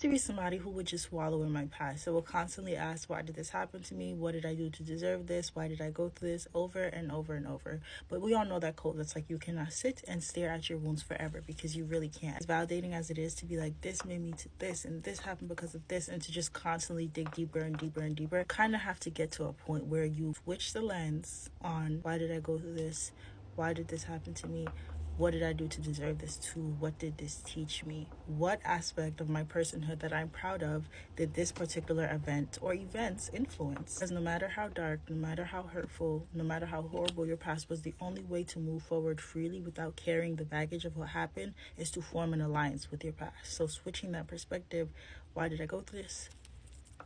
to be somebody who would just wallow in my past. So will constantly ask, why did this happen to me? What did I do to deserve this? Why did I go through this? Over and over and over. But we all know that quote that's like, you cannot sit and stare at your wounds forever, because you really can't. As validating as it is to be like, this made me to this and this happened because of this, and to just constantly dig deeper and deeper and deeper, kind of have to get to a point where you switch the lens on, why did I go through this? Why did this happen to me? What did I do to deserve this too? What did this teach me? What aspect of my personhood that I'm proud of did this particular event or events influence? Because no matter how dark, no matter how hurtful, no matter how horrible your past was, the only way to move forward freely without carrying the baggage of what happened is to form an alliance with your past. So switching that perspective, why did I go through this?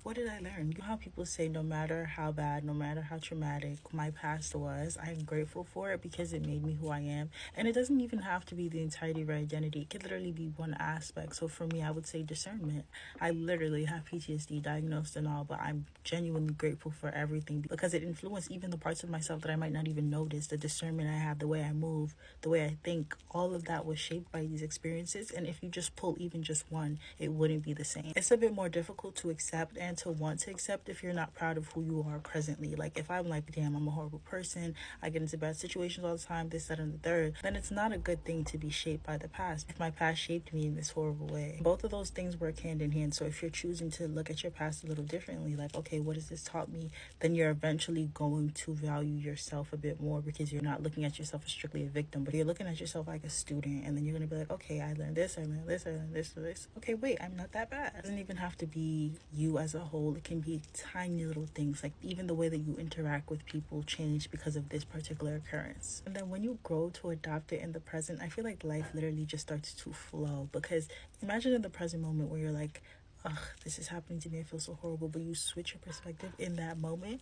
What did I learn? You know how people say no matter how bad, no matter how traumatic my past was, I'm grateful for it because it made me who I am. And it doesn't even have to be the entirety of your identity. It could literally be one aspect. So for me, I would say discernment. I literally have PTSD diagnosed and all, but I'm genuinely grateful for everything because it influenced even the parts of myself that I might not even notice. The discernment I have, the way I move, the way I think, all of that was shaped by these experiences. And if you just pull even just one, it wouldn't be the same. It's a bit more difficult to accept and to want to accept if you're not proud of who you are presently. Like if I'm like, damn, I'm a horrible person, I get into bad situations all the time, this, that, and the third, then it's not a good thing to be shaped by the past. If my past shaped me in this horrible way, both of those things work hand in hand. So if you're choosing to look at your past a little differently, like, okay, what has this taught me? Then you're eventually going to value yourself a bit more, because you're not looking at yourself as strictly a victim, but you're looking at yourself like a student. And then you're going to be like, okay, I learned this, I learned this, I learned this. Okay, wait, I'm not that bad. It doesn't even have to be you as a whole. It can be tiny little things, like even the way that you interact with people change because of this particular occurrence. And then when you grow to adopt it in the present, I feel like life literally just starts to flow. Because imagine in the present moment where you're like, ugh, this is happening to me, I feel so horrible, but you switch your perspective in that moment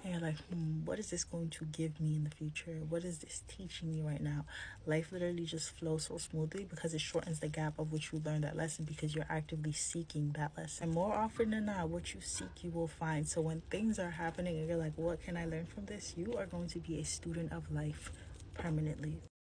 and you're like, what is this going to give me in the future? What is this teaching me right now? Life literally just flows so smoothly because it shortens the gap of which you learn that lesson, because you're actively seeking that lesson. And more often than not, what you seek, you will find. So when things are happening and you're like, what can I learn from this? You are going to be a student of life permanently.